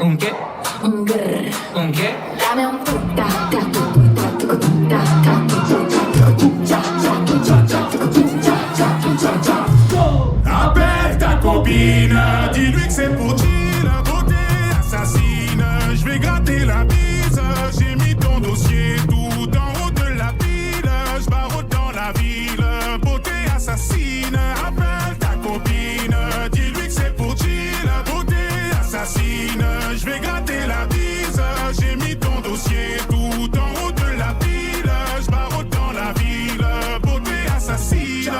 ¿Un qué? ¿Un qué? Dame un ta ta ta Appelle ta copine, dis-lui que c'est pour chill, beauté assassine. Je vais gratter la bise, j'ai mis ton dossier tout en haut de la pile. Je barre dans la ville, beauté assassine. Appelle ta copine, dis-lui que c'est pour chill, beauté assassine. Je vais gratter la bise, j'ai mis ton dossier tout en haut de la pile. Je barre dans la ville, beauté assassine.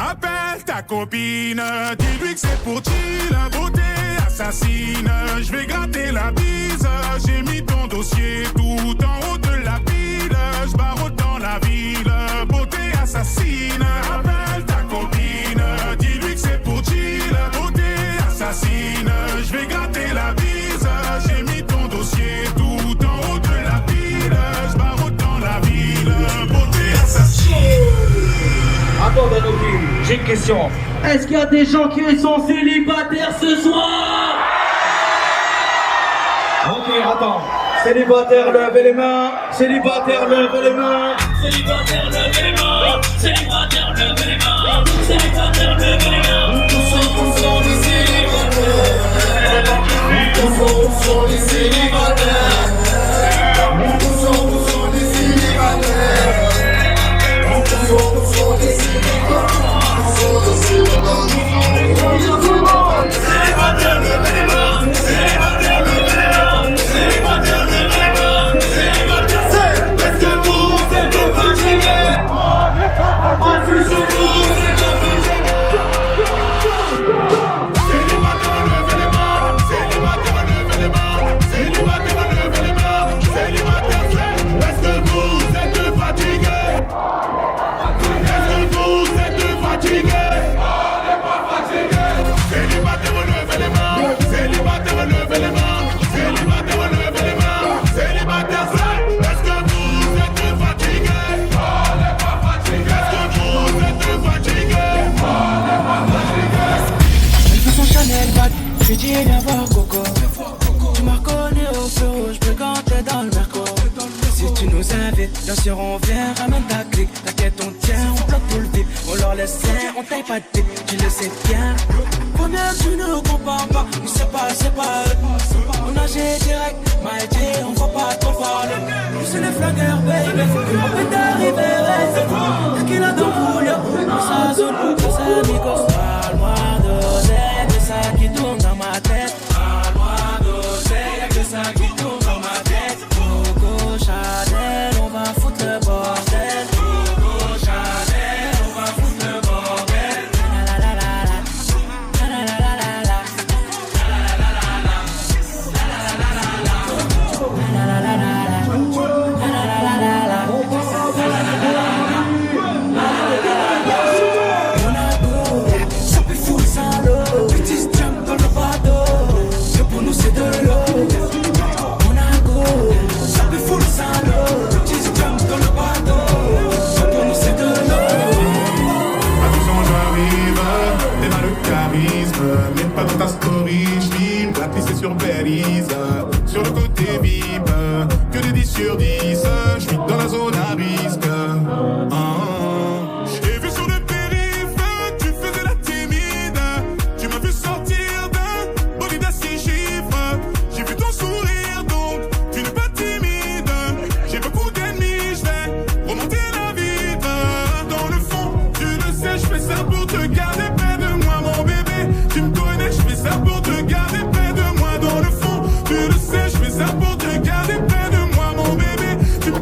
Appelle ta copine, dis-lui que c'est pour chill, beauté assassine. Je vais gratter la bise, j'ai mis ton dossier tout en haut de la pile. Je barre dans la ville, beauté assassine. Appelle ta copine, dis-lui que c'est pour chill, beauté assassine. Je vais gratter la bise, j'ai mis ton dossier tout en haut de la pile. Je barre dans la ville, beauté assassine. Attendez, j'ai une question. Est-ce qu'il y a des gens qui sont célibataires ce soir? Ok, attends. Célibataire, levez les mains. Célibataire, levez les mains. Célibataire, levez les mains. Célibataire, levez les mains. Célibataire, levez les mains. 200% des célibataires. 200% des célibataires. 200% des célibataires. 200% des célibataires. Célibataire, levez les mains. Célibataire, levez les mains. Célibataire, levez les mains. Célibataire, est-ce que vous êtes fatigués? Est-ce que vous êtes fatigués? Célibataire, levez les mains. Célibataire, levez les mains. Célibataire, levez les mains. Célibataire, est-ce que vous êtes fatigués? Est-ce que vous êtes fatigués? Célibataire, levez les mains. Célibataire, levez les mains. Célibataire, levez les mains. Célibataire, est-ce que vous êtes fatigués? On n'est pas fatigués. Est-ce que vous êtes fatigués? On n'est pas fatigués. Elle veut son Chanel bag, je lui dis viens voir Coco. Tu m'as reconnu au feu rouge, plus quand t'es dans le Merco. Si tu nous invites, bien sûr on vient, ramène ta clique. T'inquiète on tient, on bloque tout le vide. On leur laisse faire, on taille pas de tête, tu le sais bien. Combien tu ne compares pas, nous c'est pas eux. On nageait direct, m'a dit on va pas trop parler. Nous c'est les flingueurs baby, on peut t'arriver ouais. Qu'il a dans le rouleau, dans sa zone, dans sa micos. Parle-moi d'oseille, y'a que ça qui tourne dans ma tête. Parle-moi d'oseille, y'a que ça qui tourne dans ma tête. Coco Chanel, on va foutre le bordel. Coco Chanel, on va foutre le bordel. La la la la la. La la la la la. La la la la la. Même pas dans ta story, j'filme, la piste est sur Belize. Sur le côté VIP, que des 10 sur 10. J'suis dans la zone à risque. J'ai vu sur le périph', tu faisais la timide. Tu m'as vu sortir d'un bolide à 6 chiffres. J'ai vu ton sourire donc, tu n'es pas timide. J'ai beaucoup d'ennemis, j'vais remonter la vitre. Dans le fond, tu le sais, j'fais ça pour te garder près de moi, mon bébé. Tu me connais, je fais ça pour te garder près de moi. Dans le fond, tu le sais, je fais ça pour te garder près de moi, mon bébé. Tu me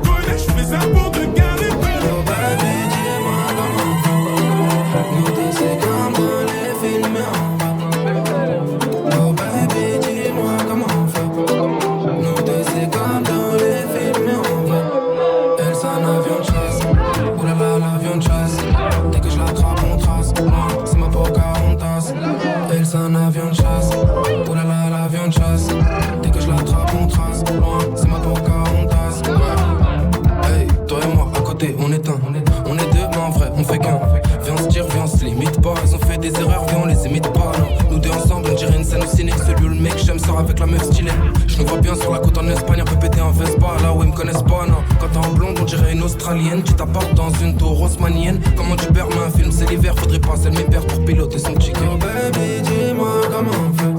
l'Espagne, un peu pété en Vespa. Là où ils me connaissent pas, non. Quand t'es en blonde, on dirait une Australienne. Tu t'apportes dans une tour haussmannienne. Comment tu perds un film, c'est l'hiver, faudrait passer le pères pour piloter son chicken. Oh baby, dis-moi comment on fait.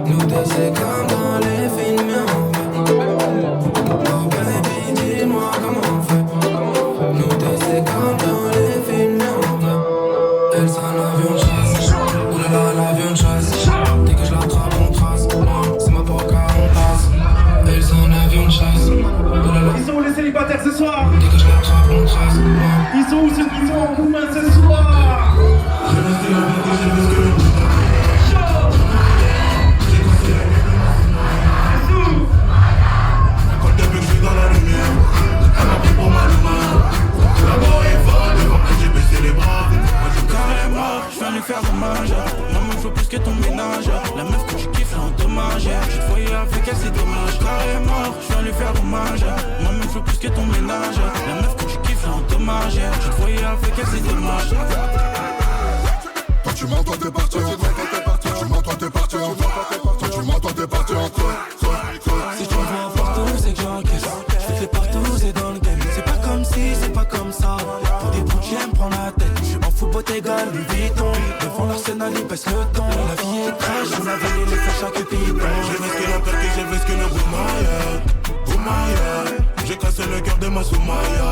Nous deux, c'est comme dans les films, mais on fait. Oh baby, dis-moi comment on fait. Nous deux, c'est comme dans les films, mais on fait. Elle sera l'avion de chasse. Oulala, l'avion de chasse. Dès que je l'attrape, on trace. C'est ma poca, on passe. Elle sera un avion de chasse. Oulala. Ils sont où les célibataires ce soir? Dès que je l'attrape, on trace. Ils sont où ceux qui sont en couple ce soir? Faire dommage, maman faut plus que ton ménage. La meuf que tu kiffes là en dommage. Je te voyais avec elle, c'est dommage. Carrément, je viens lui faire hommage. Maman faut plus que ton ménage. La meuf que tu kiffes là en dommage. Je te voyais avec elle, c'est dommage. Quand tu mens, toi t'es parti en creux. Quand tu mens, toi t'es parti en creux. Quand tu mens, toi t'es parti en creux. Si tu me vois partout, c'est que j'encaisse. Je fais partout, c'est dans le game. C'est pas comme si, c'est pas comme ça. Pour des bouts, j'aime prendre la tête. Je m'en fous, pote égal, Louis Vuitton. Devant l'arsenal, il baisse le ton. La vie est trash, on avait les faire chaque piton. J'ai vu ce que la peur que j'ai vu ce que le Boumaya. Boumaya. J'ai cassé le cœur de ma Soumaya.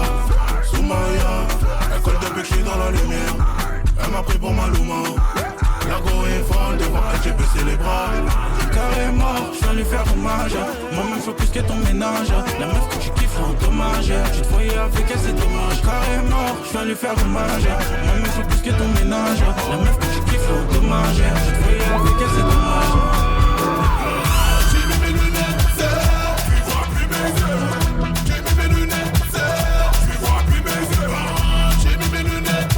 Soumaya. Elle colle depuis que je suis dans la lumière. Elle m'a pris pour ma Louma. La go est folle, devant elle j'ai baissé les bras. Carrément, je viens lui faire hommage. Moi-même faut plus que ton ménage. La meuf que tu kiffes là en dommage. Tu te voyais avec elle, c'est dommage. Carrément, je viens lui faire hommage. Moi-même faut plus que ton ménage. La meuf que tu kiffes là en dommage. Tu te voyais avec elle, c'est dommage. J'ai mis mes lunettes, tu vois plus mes yeux. J'ai mis mes lunettes, tu vois plus mes yeux. J'ai mis mes lunettes,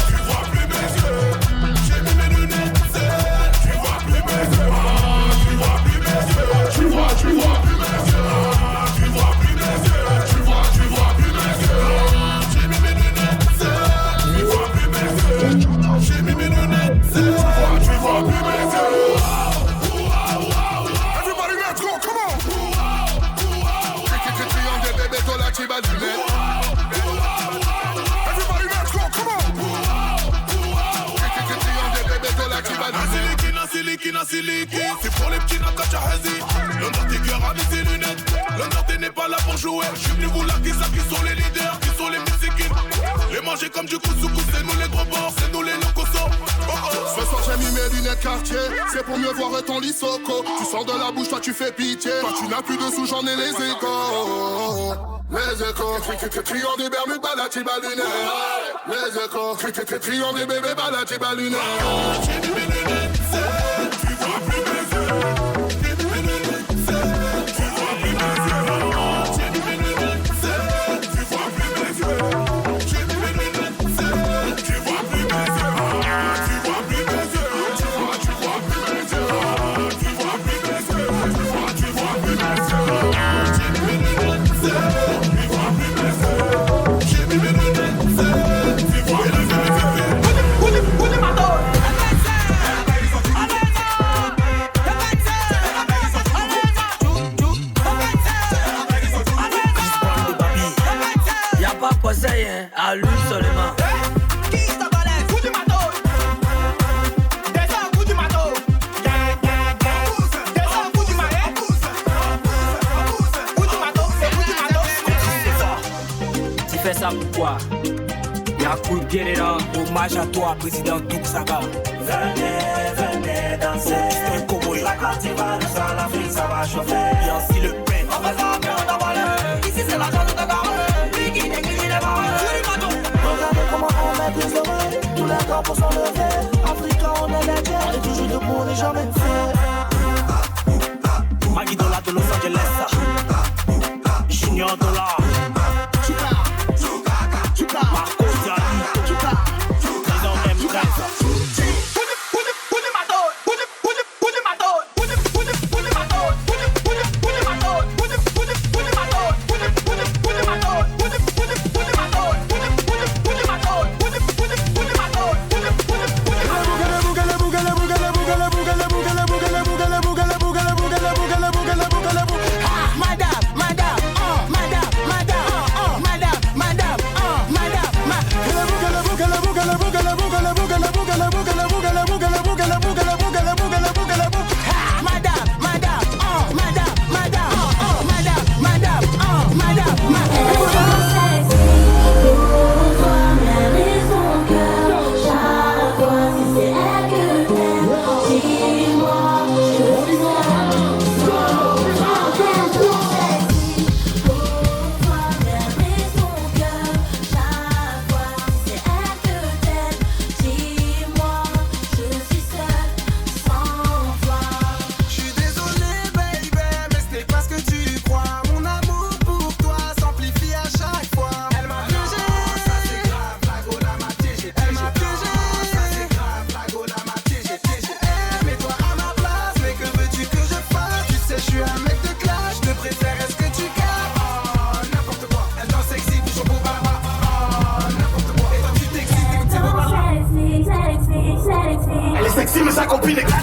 tu vois plus mes yeux. J'ai mis mes lunettes, tu vois plus mes yeux. Tu vois plus mes yeux. Tu vois plus mes yeux. Tu vois plus mes yeux. Tu vois plus mes yeux. J'ai mis mes lunettes, tu vois plus mes yeux. J'ai mis mes lunettes, tu vois plus mes yeux. Everybody, let's go, come on. Triangle, bébé, toi là, tu vas lunettes. Everybody, let's go, come on. Triangle, bébé, toi là, tu vas lunettes. Siliki, c'est pour les petits Nakacha Hazi. L'honneur des cœurs avec ses lunettes. L'honneur n'est pas là pour jouer. Je suis venu vous la qui sont les leaders, qui sont les musiques. Les manger comme du couscous, c'est nous les gros bords, c'est nous les locosos. Ce soir j'ai mis mes lunettes quartier. C'est pour mieux voir ton lissoco. Tu sors de la bouche, toi tu fais pitié. Toi tu n'as plus de sous, j'en ai les échos. Les échos, criant des Bermudes, balatiba lunettes. Les échos, criant des bébés, balatiba lunettes. J'ai mis mes lunettes, tu vois plus mes yeux. J'ai mis mes lunettes, tu vois plus mes yeux. J'ai mis mes lunettes, tu vois plus mes yeux. J'ai mis mes lunettes, tu vois plus mes yeux. Tu vois plus mes yeux. Tu vois plus mes yeux. Tu vois plus mes yeux. Tu vois plus mes yeux. J'ai mis mes lunettes, tu vois plus mes yeux. J'ai mis mes lunettes, tu vois plus mes yeux. À lui seulement. Qui t'a balai, coup du matos. Descends, coup du matos. Descends, coup du maillet. Coup du matos, c'est coup du matos. C'est fort. Tu fais ça pourquoi? Y'a coup de guerre, hommage à toi, président Douk Saka. Venez danser. Un cowboy. La Côte d'Ivoire, le sol, l'Afrique, ça va chauffer. Y'a aussi le pain. On fait ça, mais on t'a volé. Ici, c'est la chance de te garder. Biggie, Biggie, les barres. Regardez comment on maîtrise le vrai. Tous les corps pour s'enlever. Africain, on est les guerres. Et toujours debout, on n'est jamais fait. Maggie Dollar de Los Angeles. Junior Dollar. Marco Zali. Président M13. copine est canon.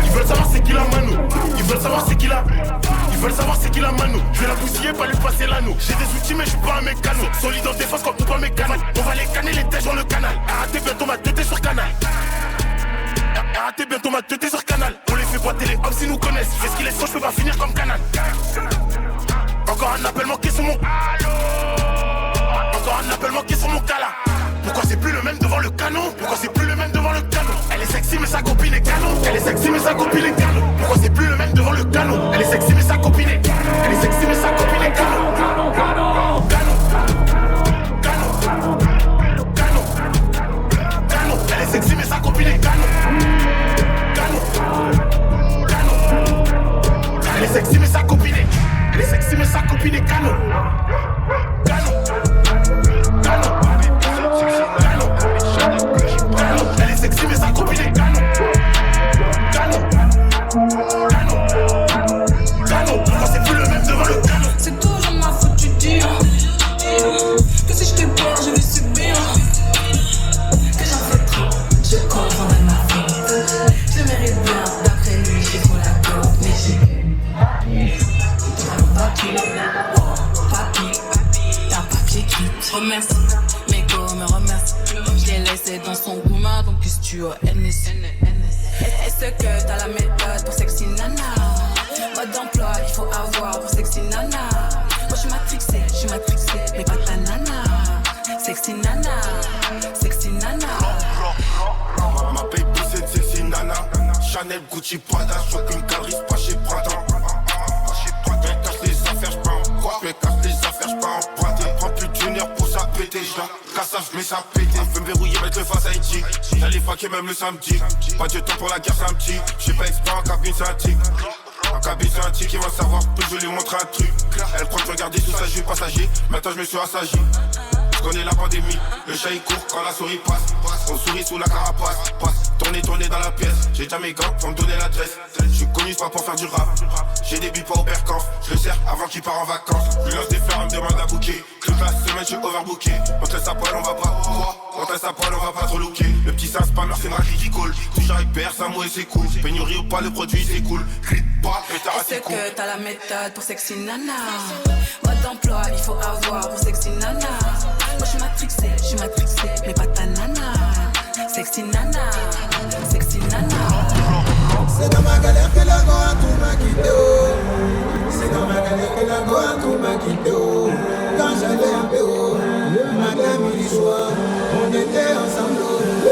Ils veulent savoir c'est qui la mano. Ils veulent savoir c'est qui la. Ils veulent savoir c'est qui la mano. Je vais la bousiller, pas lui passer l'anneau. J'ai des outils mais je suis pas un mécano. Solide en défense comme tout pas mécano. On va les canner les têtes dans le canal. Arrêtez bientôt ma tête sur canal. Arrêtez bientôt ma tête sur canal. On les fait boiter les hommes s'ils nous connaissent. Fais ce qu'il est je peux pas finir comme canal. Encore un appel manqué sur mon. Encore un appel manqué sur mon cala. Pourquoi c'est plus le même devant le canon? Pourquoi c'est plus le même devant le canon? Elle est sexy mais sa copine est canon. Elle est sexy mais sa copine est canon. Pourquoi c'est plus le même devant le canon? Elle est sexy mais sa copine est. Elle est sexy mais sa copine est canon. Canon, canon, canon, canon, canon, canon. Elle est sexy mais sa copine est canon. Canon, canon. Elle est sexy mais sa copine est. Elle est sexy mais sa copine est canon. Canon, canon. Elle est sexy mais sa copine est canon. Canon, canon, canon. Pourquoi c'est plus le même devant le canon? C'est toujours ma faute, tu dis que si je t'ai peur, je vais subir. Que j'en fais trop, je comprendrai ma faute. Je mérite bien, d'après lui, j'ai pour la côte. Mais j'ai papier, t'as papier qui te remercie. Mes go me remercie. Je l'ai laissé dans son gourmand, donc qu'est-ce que tu as NS. Est-ce que t'as la méthode pour sexy nana? Mode d'emploi, il faut avoir pour sexy nana. Moi je suis matrixée, mais pas ta nana. Sexy nana, sexy nana. Ma baby c'est sexy nana. Chanel, Gucci, Prada, shopping, galerie, pas chez Prada. Je casse les affaires, j'pas en quoi? Je casse les affaires, j'pas emprunter. Prends plus d'une heure pour ça péter, j'la casse ça, j'mets ça péter. Veux me verrouiller, mettre le face à Haïti. J'allais faquer même le samedi. Pas de temps pour la guerre, c'est un petit. J'suis pas expert en cabine, c'est un tic. En cabine, c'est un tic, il va savoir plus, je vais lui montrer un truc. Elle croit que regarder tout ça, je suis passager. Maintenant je me suis assagi. Je connais la pandémie, le chat il court quand la souris passe. On sourit sous la carapace, passe, tourner dans la pièce. J'ai déjà mes gants, faut me donner l'adresse. Je suis connu pas pour faire du rap. J'ai des billes pas au percan, je le sers avant qu'il part en vacances. Je lui lance des fleurs, elle me demande à booker. Toute la semaine je suis overbooké. On te laisse à poil, on va pas. On te laisse à poil, on va pas trop looker. Le petit ça spammer, c'est ma qui coule. Toujours avec père, ça mouille, c'est cool. Pénurie ou pas, le produit c'est cool. Crit pas, pétard, c'est cool. Est-ce que t'as la méthode pour sexy nana? Mode d'emploi, il faut avoir pour sexy nana. Moi je suis matrixée, mais pas ta nana. Sexy nana, sexy nana. C'est dans ma galère que la goa tout m'a quitté. C'est dans ma galère que la goa tout m'a quitté. Quand j'allais un peu haut, matin, midi, soir, on était ensemble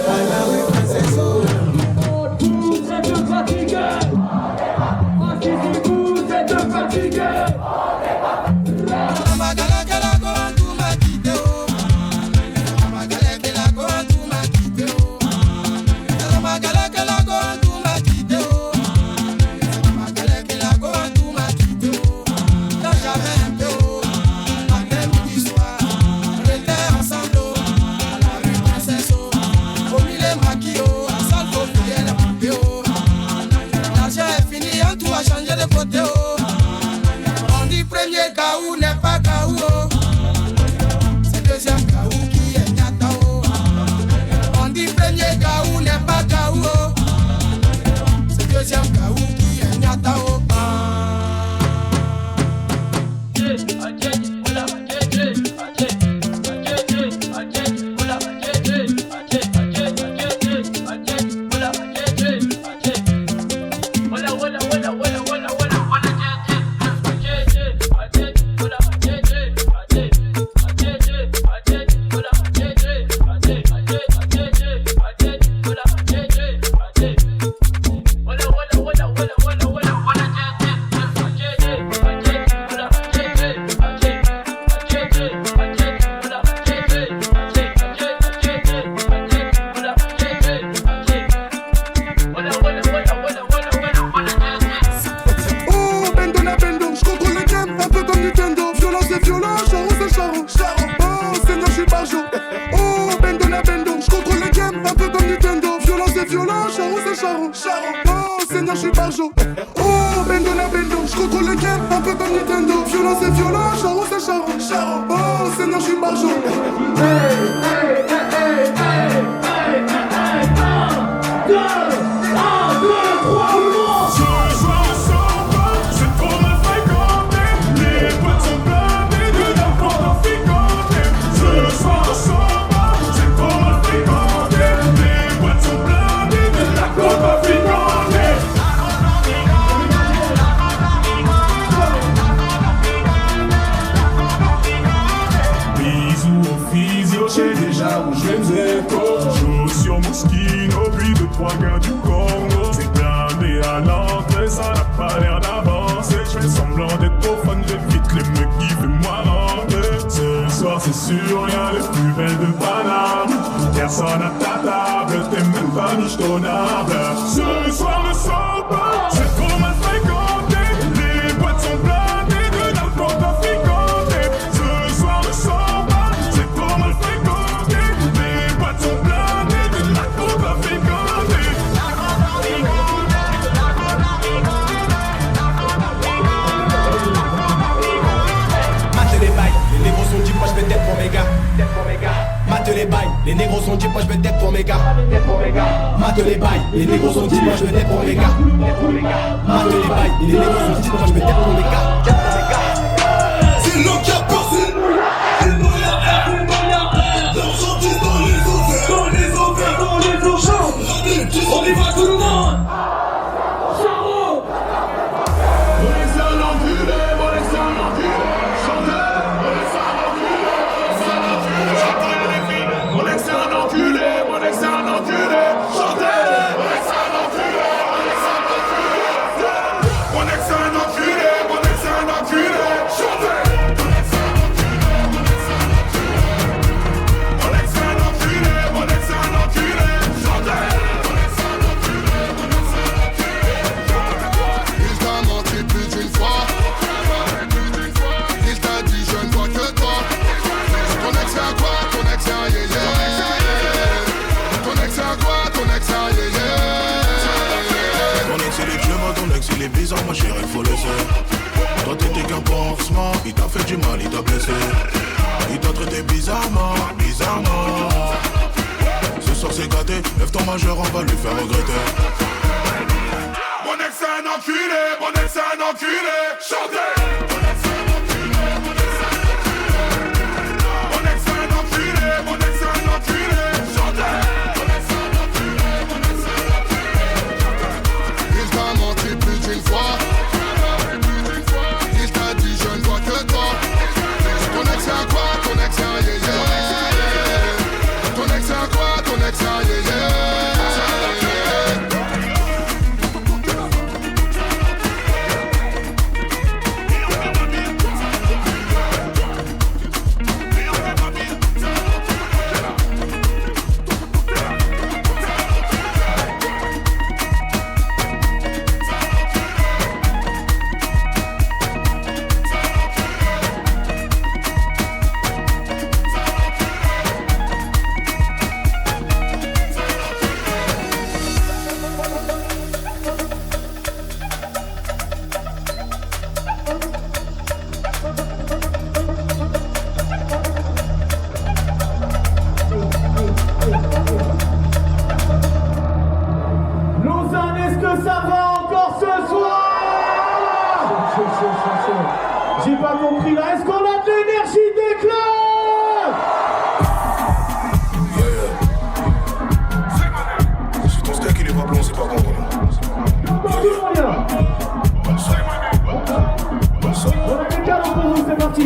à la rue Princesse. Vous êtes fatigués. Vous êtes fatigués. On dit premier Gaou n'est pas Gaou. C'est deuxième Gaou qui est Nyatao. On dit premier Gaou n'est pas Gaou. C'est deuxième Gaou qui est Nyatao. violent, charron c'est charron. Oh Seigneur, je suis barjo. Oh Bendo na Bendo. par jour. Trois gars du Congo, c'est blindé à l'entrée, ça n'a pas l'air d'avancer. Je fais semblant d'être au fun, j'évite les mecs qui veulent moi rentrer. Ce soir c'est sûr, y'a les plus belles de Paname. Personne à ta table, t'es même pas michetonnable. Ce soir ne sors pas, c'est trop mal fréquenté. Les boîtes sont blindées de n'importe quoi fréquenté. Ce soir ne sors pas, c'est trop mal fréquenté. Les boîtes sont blindées de n'importe quoi fréquenté. Les négros sont deep, moi je vais tête pour mes gars. Mate les bails, les négros sont deep, moi je vais tête pour mes gars. Mate les bails, les négros sont deep, moi je vais tête pour mes gars. Mate les bails, les négros sont deep, moi je vais tête pour mes gars. C'est l'homme qui a passé. C'est le moyen R. L'argent est dans les ovaires. Dans les ovaires. On y va tout le monde. Il est bizarre, ma chérie, faut le laisser. Toi t'étais qu'un pansement, il t'a fait du mal, il t'a blessé. Il t'a traité bizarrement, bizarrement. Ce soir c'est gâté, lève ton majeur, on va lui faire regretter. Mon ex c'est un enculé, mon ex c'est un enculé. Chantez. J'ai pas compris là, est-ce qu'on a de l'énergie des clubs? C'est ton steak, il est pas blond, c'est pas bon. On a quelqu'un pour vous, c'est parti.